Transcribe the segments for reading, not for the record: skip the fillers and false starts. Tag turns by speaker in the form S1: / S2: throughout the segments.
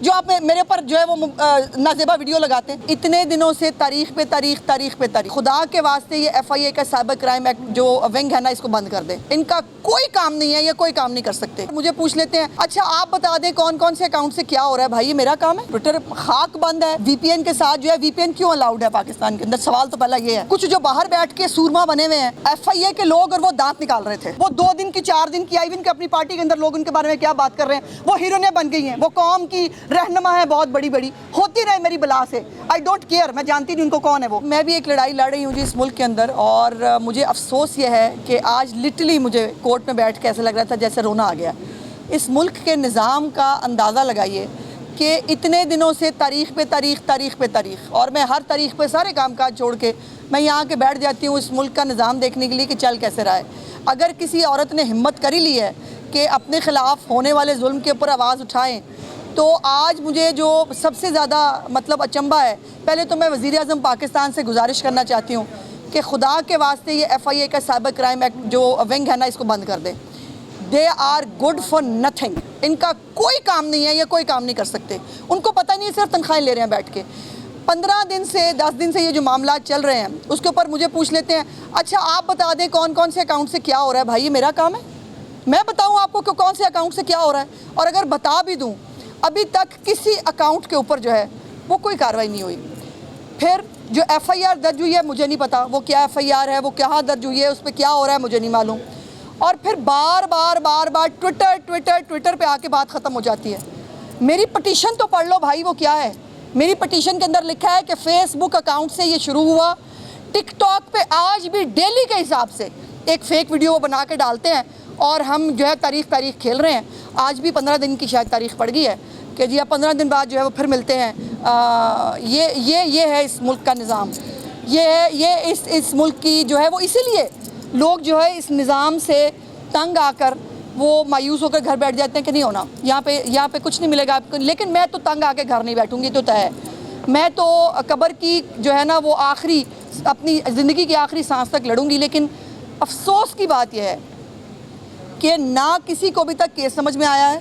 S1: جو آپ میرے اوپر جو ہے وہ نازیبا ویڈیو لگاتے ہیں. اتنے دنوں سے تاریخ پہ تاریخ تاریخ پہ تاریخ. خدا کے واسطے یہ ایف آئی اے کا سائبر کرائم ایکٹ جو ونگ ہے نا اس کو بند کر دیں. ان کا کوئی کام نہیں ہے, یہ کوئی کام نہیں کر سکتے. مجھے پوچھ لیتے ہیں اچھا آپ بتا دیں کون کون سے اکاؤنٹ سے کیا ہو رہا ہے. بھائی یہ میرا کام ہے. ٹویٹر خاک بند ہے. وی پی این کے ساتھ جو ہے وی پی این کیوں الاؤڈ ہے پاکستان کے اندر؟ سوال تو پہلا یہ ہے. کچھ جو باہر بیٹھ کے سورما بنے ہوئے ہیں ایف آئی اے کے لوگ اور وہ دانت نکال رہے تھے. وہ 2 دن کی 4 دن کی ایون کہ اپنی پارٹی کے اندر لوگ ان کے بارے میں کیا بات کر رہے ہیں. وہ ہیروئنیں بن گئی ہیں. وہ قوم کی رہنما ہے بہت بڑی بڑی. ہوتی رہے میری بلا سے. I don't care. میں جانتی نہیں ان کو کون ہے وہ. میں بھی ایک لڑائی لڑ رہی ہوں جی اس ملک کے اندر, اور مجھے افسوس یہ ہے کہ آج لٹرلی مجھے کورٹ میں بیٹھ کے ایسا لگ رہا تھا جیسے رونا آ گیا. اس ملک کے نظام کا اندازہ لگائیے کہ اتنے دنوں سے تاریخ پہ تاریخ تاریخ پہ تاریخ, اور میں ہر تاریخ پہ سارے کام کاج چھوڑ کے میں یہاں کے بیٹھ جاتی ہوں اس ملک کا نظام دیکھنے کے لیے کہ چل کیسے رہا ہے. اگر کسی عورت نے ہمت کر ہی لی ہے کہ اپنے خلاف ہونے والے ظلم کے اوپر آواز اٹھائیں, تو آج مجھے جو سب سے زیادہ مطلب اچنبھا ہے, پہلے تو میں وزیر اعظم پاکستان سے گزارش کرنا چاہتی ہوں کہ خدا کے واسطے یہ ایف آئی اے کا سائبر کرائم ایکٹ جو ونگ ہے نا اس کو بند کر دیں. They are good for nothing. ان کا کوئی کام نہیں ہے, یہ کوئی کام نہیں کر سکتے. ان کو پتہ نہیں صرف تنخواہیں لے رہے ہیں بیٹھ کے. 15 دن سے 10 دن سے یہ جو معاملات چل رہے ہیں اس کے اوپر مجھے پوچھ لیتے ہیں اچھا آپ بتا دیں کون کون سے اکاؤنٹ سے کیا ہو رہا ہے. بھائی یہ میرا کام ہے. میں بتاؤں آپ کو کہ کون سے اکاؤنٹ سے کیا ہو رہا ہے؟ اور اگر بتا بھی دوں, ابھی تک کسی اکاؤنٹ کے اوپر جو ہے وہ کوئی کارروائی نہیں ہوئی. پھر جو ایف آئی آر درج ہوئی ہے مجھے نہیں پتا وہ کیا ایف آئی آر ہے, وہ کہاں درج ہوئی ہے, اس پہ کیا ہو رہا ہے مجھے نہیں معلوم. اور پھر بار بار ٹویٹر پہ آ کے بات ختم ہو جاتی ہے. میری پٹیشن تو پڑھ لو بھائی, وہ کیا ہے. میری پٹیشن کے اندر لکھا ہے کہ فیس بک اکاؤنٹ سے یہ شروع ہوا. ٹک ٹاک پہ آج بھی ڈیلی کے حساب سے ایک فیک ویڈیو بنا کے ڈالتے ہیں, اور ہم جو ہے تاریخ کھیل رہے ہیں. آج بھی 15 دن کی شاید تاریخ پڑ گئی ہے کہ جی اب 15 دن بعد جو ہے وہ پھر ملتے ہیں. یہ ہے اس ملک کا نظام. یہ اس ملک کی جو ہے وہ, اسی لیے لوگ جو ہے اس نظام سے تنگ آ کر وہ مایوس ہو کر گھر بیٹھ جاتے ہیں کہ نہیں ہونا, یہاں پہ کچھ نہیں ملے گا آپ کو. لیکن میں تو تنگ آ کے گھر نہیں بیٹھوں گی, تو طے ہے. میں تو قبر کی جو ہے نا وہ آخری اپنی زندگی کی آخری سانس تک لڑوں گی. لیکن افسوس کی بات یہ ہے کہ نہ کسی کو ابھی تک کیس سمجھ میں آیا ہے,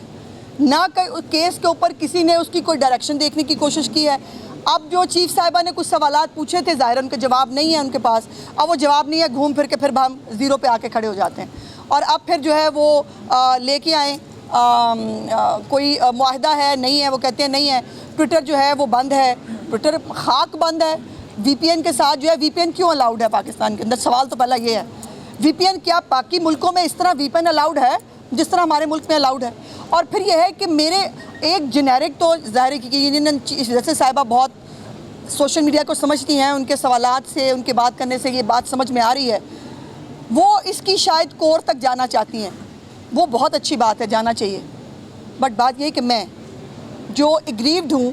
S1: نہ کیس کے اوپر کسی نے اس کی کوئی ڈائریکشن دیکھنے کی کوشش کی ہے. اب جو چیف صاحبہ نے کچھ سوالات پوچھے تھے, ظاہر ان کے جواب نہیں ہے ان کے پاس. اب وہ جواب نہیں ہے, گھوم پھر کے پھر ہم زیرو پہ آ کے کھڑے ہو جاتے ہیں. اور اب پھر جو ہے وہ لے کے آئیں کوئی معاہدہ ہے, نہیں ہے, وہ کہتے ہیں نہیں ہے. ٹویٹر جو ہے وہ بند ہے. ٹویٹر خاک بند ہے. وی پی این کے ساتھ جو ہے وی پی این کیوں الاؤڈ ہے پاکستان کے اندر؟ سوال تو پہلا یہ ہے. وی پی این کیا باقی ملکوں میں اس طرح وی پی این الاؤڈ ہے جس طرح ہمارے ملک میں الاؤڈ ہے؟ اور پھر یہ ہے کہ میرے ایک جنیرک تو ظاہر ہے کہ جیسے صاحبہ بہت سوشل میڈیا کو سمجھتی ہیں, ان کے سوالات سے, ان کے بات کرنے سے یہ بات سمجھ میں آ رہی ہے. وہ اس کی شاید کور تک جانا چاہتی ہیں. وہ بہت اچھی بات ہے, جانا چاہیے. بٹ بات یہ ہے کہ میں جو اگریوڈ ہوں,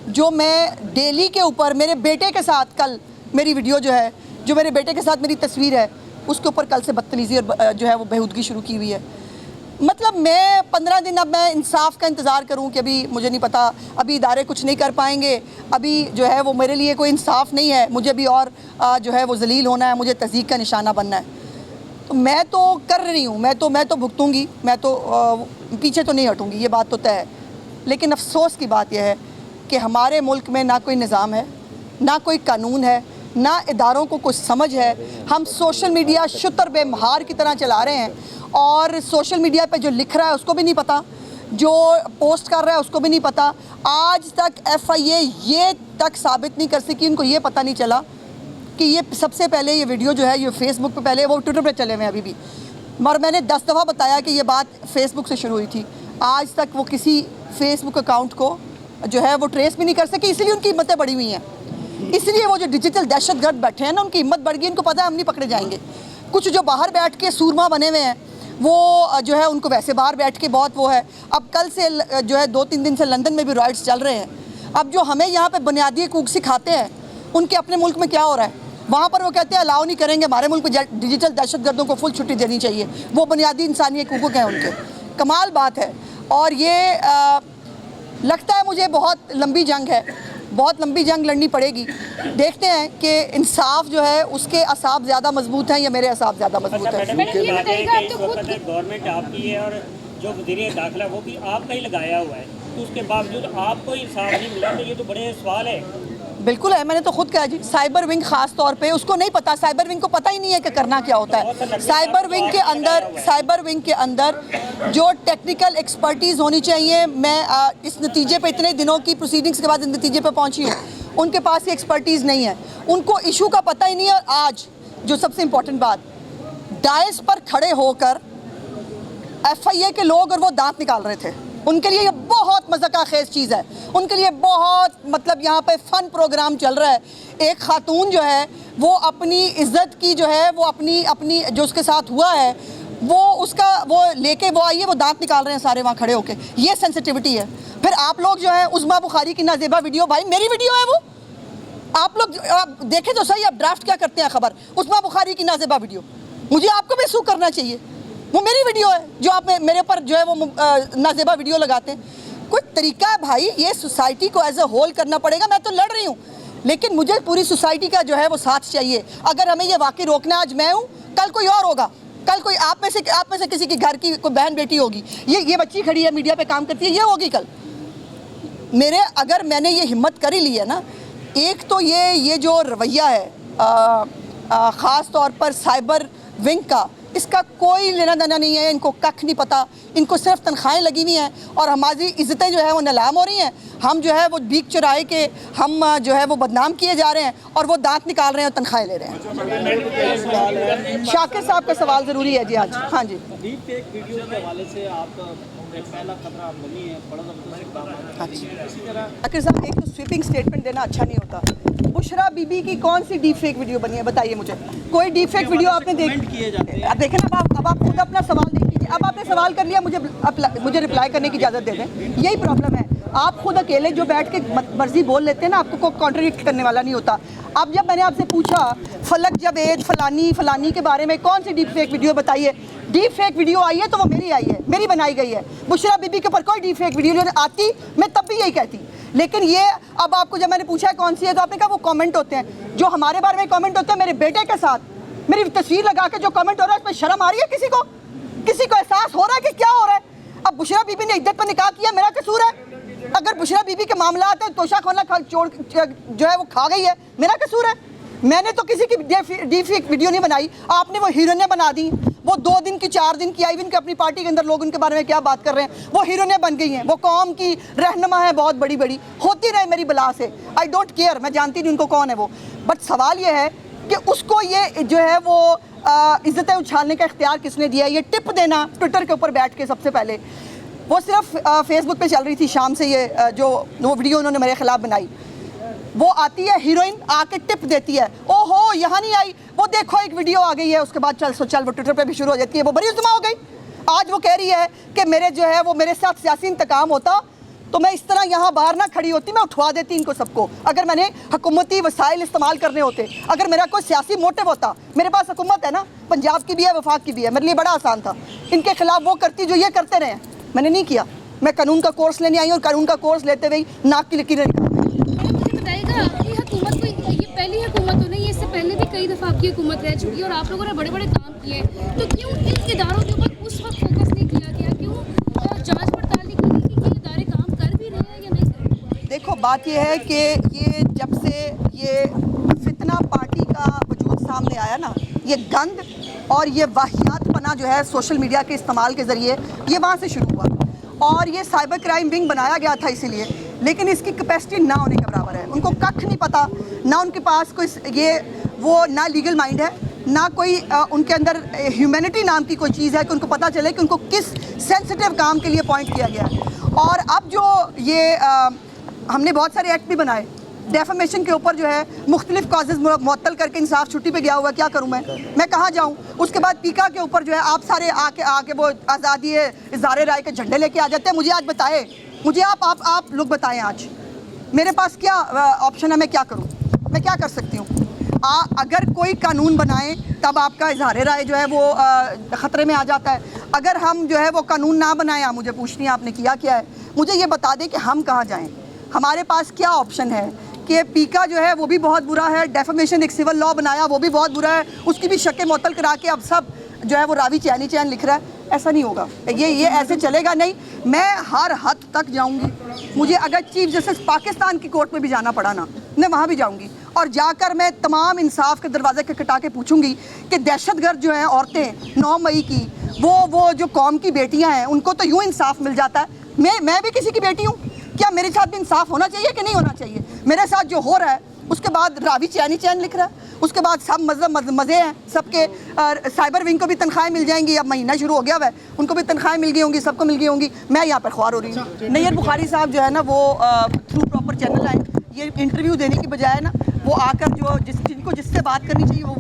S1: جو میں ڈیلی کے اوپر میرے بیٹے کے ساتھ, کل میری ویڈیو جو ہے, جو میرے بیٹے کے ساتھ میری تصویر ہے, اس کے اوپر کل سے بدتمیزی اور جو ہے وہ بےہودگی شروع کی ہوئی ہے. مطلب میں 15 دن اب میں انصاف کا انتظار کروں کہ ابھی مجھے نہیں پتا, ابھی ادارے کچھ نہیں کر پائیں گے, ابھی جو ہے وہ میرے لیے کوئی انصاف نہیں ہے, مجھے بھی اور جو ہے وہ ذلیل ہونا ہے, مجھے تضییق کا نشانہ بننا ہے. تو میں تو کر رہی ہوں, میں تو بھگتوں گی, میں تو پیچھے تو نہیں ہٹوں گی, یہ بات تو طے ہے. لیکن افسوس کی بات یہ ہے کہ ہمارے ملک میں نہ کوئی نظام ہے, نہ کوئی قانون ہے, نہ اداروں کو کچھ سمجھ ہے. ہم سوشل میڈیا شتر بے مہار کی طرح چلا رہے ہیں, اور سوشل میڈیا پہ جو لکھ رہا ہے اس کو بھی نہیں پتا, جو پوسٹ کر رہا ہے اس کو بھی نہیں پتا. آج تک ایف آئی اے یہ تک ثابت نہیں کر سکی, ان کو یہ پتہ نہیں چلا کہ یہ سب سے پہلے یہ ویڈیو جو ہے یہ فیس بک پہ, پہلے وہ ٹویٹر پہ چلے ہوئے ہیں ابھی بھی, اور میں نے 10 دفعہ بتایا کہ یہ بات فیس بک سے شروع ہوئی تھی. آج تک وہ کسی فیس بک اکاؤنٹ کو جو ہے وہ ٹریس بھی نہیں کر سکے. اس لیے ان کی ہمتیں بڑھی ہوئی ہیں, اس لیے وہ جو ڈیجیٹل دہشت گرد بیٹھے ہیں نا, ان کی ہمت بڑھ گئی. ان کو پتہ ہے ہم نہیں پکڑے جائیں گے. کچھ جو باہر بیٹھ کے سورما بنے ہوئے ہیں, وہ جو ہے ان کو ویسے باہر بیٹھ کے بہت وہ ہے. اب کل سے جو ہے 2-3 دن سے لندن میں بھی رائٹس چل رہے ہیں. اب جو ہمیں یہاں پہ بنیادی حقوق سکھاتے ہیں, ان کے اپنے ملک میں کیا ہو رہا ہے؟ وہاں پر وہ کہتے ہیں الاؤ نہیں کریں گے, ہمارے ملک میں ڈیجیٹل دہشت گردوں کو فل چھٹی دینی چاہیے. وہ بنیادی انسانی حقوق ہیں ان کے. کمال بات ہے. اور یہ لگتا ہے مجھے بہت لمبی جنگ ہے, بہت لمبی جنگ لڑنی پڑے گی. دیکھتے ہیں کہ انصاف جو ہے اس کے اعصاب زیادہ مضبوط ہیں یا میرے اعصاب زیادہ مضبوط ہیں.
S2: گورنمنٹ آپ کی ہے اور جو وزیر داخلہ وہ بھی آپ کا ہی لگایا ہوا ہے, تو اس کے باوجود آپ کو انصاف نہیں ملا، تو یہ تو بڑے سوال ہے.
S1: بالکل ہے، میں نے تو خود کہا جی، سائبر ونگ خاص طور پہ اس کو نہیں پتا، سائبر ونگ کو پتہ ہی نہیں ہے کہ کرنا کیا ہوتا ہے. سائبر ونگ کے اندر جو ٹیکنیکل ایکسپرٹیز ہونی چاہیے، میں اس نتیجے پہ اتنے دنوں کی پروسیڈنگز کے بعد اس نتیجے پہ پہنچی ہوں، ان کے پاس یہ ایکسپرٹیز نہیں ہے، ان کو ایشو کا پتہ ہی نہیں ہے. اور آج جو سب سے امپورٹنٹ بات، ڈائس پر کھڑے ہو کر ایف آئی اے کے لوگ اور وہ دانت نکال رہے تھے، ان کے لیے یہ بہت مذاق خیز چیز ہے، ان کے لیے بہت مطلب یہاں پہ فن پروگرام چل رہا ہے. ایک خاتون جو ہے وہ اپنی عزت کی جو ہے وہ اپنی جو اس کے ساتھ ہوا ہے وہ اس کا وہ لے کے وہ آئیے وہ دانت نکال رہے ہیں سارے وہاں کھڑے ہو کے. یہ سینسٹیوٹی ہے. پھر آپ لوگ جو ہے عظمیٰ بخاری کی نازیبہ ویڈیو، بھائی میری ویڈیو ہے وہ، آپ لوگ دیکھیں تو صحیح، آپ ڈرافٹ کیا کرتے ہیں خبر، عظمیٰ بخاری کی نازیبہ ویڈیو، مجھے آپ کو بھی سو کرنا چاہیے، وہ میری ویڈیو ہے جو آپ میرے پر جو ہے وہ نازیبہ ویڈیو لگاتے ہیں. کوئی طریقہ ہے بھائی، یہ سوسائٹی کو ایز اے ہول کرنا پڑے گا. میں تو لڑ رہی ہوں لیکن مجھے پوری سوسائٹی کا جو ہے وہ ساتھ چاہیے. اگر ہمیں یہ واقعی روکنا، آج میں ہوں، کل کوئی اور ہوگا، کل کوئی آپ میں سے کسی کی گھر کی کوئی بہن بیٹی ہوگی، یہ بچی کھڑی ہے میڈیا پہ کام کرتی ہے، یہ ہوگی کل. اگر میں نے یہ ہمت کر ہی لی ہے نا، ایک تو یہ جو رویہ ہے خاص طور پر سائبر ونگ کا، اس کا کوئی لینا دینا نہیں ہے، ان کو ککھ نہیں پتہ، ان کو صرف تنخواہیں لگی ہوئی ہیں اور ہماری عزتیں جو ہے وہ نیلام ہو رہی ہیں. ہم جو ہے وہ بیک چرائے کے ہم جو ہے وہ بدنام کیے جا رہے ہیں اور وہ دانت نکال رہے ہیں اور تنخواہیں لے رہے ہیں. شاکر صاحب کا سوال ضروری ہے جی آج. ہاں جی،
S3: ڈیپ فیک ویڈیو کے حوالے سے آپ پہلا خطرہ بنی ہے، بڑا زبردست اقدام ہے. اسی طرح
S1: شاکر صاحب ایک تو سویپنگ سٹیٹمنٹ دینا اچھا نہیں ہوتا. بشرا بی بی کی کون سی ڈیپ فیک ویڈیو بنی ہے بتائیے مجھے، کوئی ڈیپ فیک ویڈیو آپ نے دیکھی؟ اب دیکھیں نا، اب آپ خود اپنا سوال دیکھ لیجیے. اب آپ نے سوال کر لیا، مجھے رپلائی کرنے کی اجازت دے دیں. یہی پرابلم ہے، آپ خود اکیلے جو بیٹھ کے مرضی بول لیتے ہیں نا، آپ کو کوئی کانٹریڈکٹ کرنے والا نہیں ہوتا. اب جب میں نے آپ سے پوچھا فلک جاوید فلانی کے بارے میں کون سی ڈیپ فیک ویڈیو بتائیے، ڈیپ فیک ویڈیو آئی ہے تو وہ میری آئی ہے، میری بنائی گئی ہے. بشرا بی بی کے اوپر کوئی ڈیپ فیک ویڈیو آتی میں تب بھی یہی کہتی. لیکن یہ اب آپ کو جب میں نے پوچھا ہے کون سی ہے تو آپ نے کہا وہ کامنٹ ہوتے ہیں، جو ہمارے بارے میں کامنٹ ہوتے ہیں میرے بیٹے کے ساتھ میری تصویر لگا کے جو کامنٹ ہو رہا ہے، اس پہ شرم آ رہی ہے کسی کو احساس ہو رہا ہے کہ کیا ہو رہا ہے؟ اب بشرا بی بی نے عدت پہ نکاح کیا، میرا قصور ہے؟ اگر بشرا بی بی کے معاملات ہیں، توشہ خانہ جو ہے وہ کھا گئی ہے، میرا قصور ہے؟ میں نے تو کسی کی ڈیپ فیک ویڈیو نہیں بنائی. آپ نے وہ ہیروئنیں بنا دی، وہ 2 دن کی 4 دن کی آئی ہوئی، ان کی اپنی پارٹی کے اندر لوگ ان کے بارے میں کیا بات کر رہے ہیں، وہ ہیروئنیں بن گئی ہیں، وہ قوم کی رہنما ہیں بہت بڑی ہوتی رہے میری بلا سے. آئی ڈونٹ کیئر، میں جانتی نہیں ان کو کون ہے وہ. بٹ سوال یہ ہے کہ اس کو یہ جو ہے وہ عزتیں اچھالنے کا اختیار کس نے دیا؟ یہ ٹپ دینا ٹویٹر کے اوپر بیٹھ کے. سب سے پہلے وہ صرف فیس بک پہ چل رہی تھی شام سے، یہ جو وہ ویڈیو انہوں نے میرے خلاف بنائی. وہ آتی ہے ہیروئن، آ کے ٹپ دیتی ہے، او ہو یہاں نہیں آئی، وہ دیکھو ایک ویڈیو آ گئی ہے، اس کے بعد چل وہ ٹویٹر پہ بھی شروع ہو جاتی ہے. وہ بڑی عظمہ ہو گئی. آج وہ کہہ رہی ہے کہ میرے جو ہے وہ میرے ساتھ سیاسی انتقام ہوتا تو میں اس طرح یہاں باہر نہ کھڑی ہوتی، میں اٹھوا دیتی ان کو سب کو. اگر میں نے حکومتی وسائل استعمال کرنے ہوتے، اگر میرا کوئی سیاسی موٹو ہوتا، میرے پاس حکومت ہے نا، پنجاب کی بھی ہے، وفاق کی بھی ہے، میرے لیے بڑا آسان تھا. ان کے خلاف وہ کرتی جو یہ کرتے رہے ہیں، میں نے نہیں کیا. میں قانون کا کورس لینے آئی ہوں اور قانون کا کورس لیتے ہوئے ناک کی لکیریں
S4: مجھے بتائیے گا، آپ کی حکومت کو یہ پہلی حکومت تو نہیں ہے، اس سے پہلے بھی کئی دفعہ آپ کی حکومت رہ چکی ہے اور آپ لوگوں نے بڑے کام کیے ہیں، تو کیوں ان اداروں کے اوپر اس وقت فوکس نہیں کیا گیا؟ کیوں جانچ پڑتال نہیں کی کہ یہ ادارے کام کر بھی رہے ہیں یا نہیں کر رہے؟
S1: دیکھو بات یہ ہے کہ یہ جب سے یہ فتنہ پارٹی کا وجود سامنے آیا نا، یہ گند اور یہ واہیات پنا جو ہے سوشل میڈیا کے استعمال کے ذریعے، یہ وہاں سے شروع ہوا. اور یہ سائبر کرائم ونگ بنایا گیا تھا اسی لیے، لیکن اس کی کیپیسٹی نہ ہونے کے برابر ہے. ان کو ککھ نہیں پتہ، نہ ان کے پاس کوئی وہ نہ لیگل مائنڈ ہے، نہ کوئی ان کے اندر ہیومینٹی نام کی کوئی چیز ہے کہ ان کو پتہ چلے کہ ان کو کس سینسٹیو کام کے لیے اپوائنٹ کیا گیا ہے. اور اب جو یہ ہم نے بہت سارے ایکٹ بھی بنائے ڈیفیمیشن کے اوپر، جو ہے مختلف کازز معطل کر کے انصاف چھٹی پہ گیا ہوا ہے. کیا کروں میں کہاں جاؤں؟ اس کے بعد پیکا کے اوپر جو ہے آپ سارے آ کے وہ آزادی اظہار رائے کے جھنڈے لے کے آ جاتے ہیں. مجھے آج بتائے، مجھے آپ لوگ بتائیں آج میرے پاس کیا آپشن ہے؟ میں کیا کروں؟ میں کیا کر سکتی ہوں؟ اگر کوئی قانون بنائیں تب آپ کا اظہار رائے جو ہے وہ خطرے میں آ جاتا ہے. اگر ہم جو ہے وہ قانون نہ بنائیں، آپ مجھے پوچھنی ہے آپ نے کیا ہے، مجھے یہ بتا دیں کہ ہم کہاں جائیں. ہمارے پاس کیا آپشن ہے؟ کہ پیکا جو ہے وہ بھی بہت برا ہے، ڈیفیمیشن ایک سول لا بنایا وہ بھی بہت برا ہے، اس کی بھی شکیں معطل کرا کے اب سب جو ہے وہ راوی چین لکھ رہا ہے. ایسا نہیں ہوگا, یہ ایسے چلے گا نہیں. میں ہر حد تک جاؤں گی, مجھے اگر چیف جسٹس پاکستان کی کورٹ میں بھی جانا پڑا نا, میں وہاں بھی جاؤں گی, اور جا کر میں تمام انصاف کے دروازے کے کٹا کے پوچھوں گی کہ دہشت گرد جو ہیں عورتیں 9 مئی کی, وہ جو قوم کی بیٹیاں ہیں, ان کو تو یوں انصاف مل جاتا ہے, میں بھی کسی کی بیٹی ہوں, کیا میرے ساتھ بھی انصاف ہونا چاہیے کہ نہیں ہونا چاہیے؟ میرے ساتھ جو ہو رہا ہے اس کے بعد راوی چین لکھ رہا ہے, اس کے بعد سب مزے ہیں سب کے. سائبر ونگ کو بھی تنخواہیں مل جائیں گی, اب مہینہ شروع ہو گیا ہوا ہے, ان کو بھی تنخواہیں مل گئی ہوں گی, سب کو مل گئی ہوں گی. میں یہاں پر خوار ہو رہی ہوں. نیئر بخاری صاحب جو ہے نا, وہ تھرو پراپر چینل آئے, یہ انٹرویو دینے کی بجائے نا وہ آ کر جن کو جس سے بات کرنی چاہیے وہ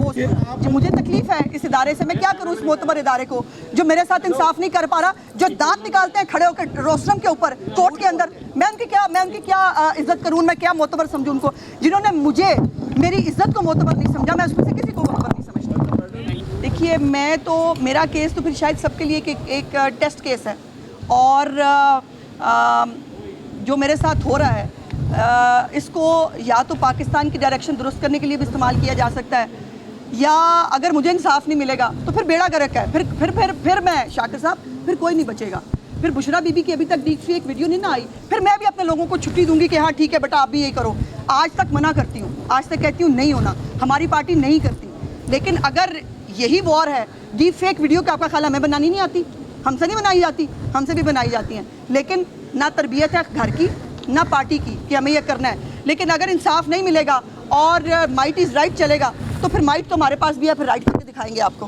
S1: مجھے تکلیف ہے اس ادارے سے. میں کیا کروں اس معتبر ادارے کو جو میرے ساتھ انصاف نہیں کر پا رہا, جو دانت نکالتے ہیں کھڑے ہو کے روسٹرم کے اوپر کورٹ کے اندر. میں ان کی کیا عزت کروں, میں کیا معتبر سمجھوں ان کو؟ جنہوں نے مجھے میری عزت کو معتبر نہیں سمجھا, میں اس میں سے کسی کو معتبر نہیں سمجھتا. دیکھیے میرا کیس تو پھر شاید سب کے لیے ایک ٹیسٹ کیس ہے, اور جو میرے ساتھ ہو رہا ہے اس کو یا تو پاکستان کی ڈائریکشن درست کرنے کے لیے بھی استعمال کیا جا سکتا ہے, یا اگر مجھے انصاف نہیں ملے گا تو پھر بیڑا گرک ہے. پھر میں شاکر صاحب, پھر کوئی نہیں بچے گا. پھر بشرا بی بی کی ابھی تک ڈیپ فیک ویڈیو نہیں نہ آئی, پھر میں بھی اپنے لوگوں کو چھٹی دوں گی کہ ہاں ٹھیک ہے بیٹا آپ بھی یہی کرو. آج تک منع کرتی ہوں, آج تک کہتی ہوں نہیں ہونا, ہماری پارٹی نہیں کرتی. لیکن اگر یہی وار ہے, ڈیپ فیک ویڈیو کا آپ کا خیال ہمیں بنانی نہیں آتی؟ ہم سے نہیں بنائی جاتی, ہم سے بھی بنائی جاتی ہیں. لیکن نہ تربیت ہے گھر کی نہ پارٹی کی کہ ہمیں یہ کرنا ہے. لیکن اگر انصاف نہیں ملے گا اور مائٹ از رائٹ چلے گا, تو پھر مائٹ تو ہمارے پاس بھی ہے, پھر رائٹ کر کے دکھائیں گے آپ کو.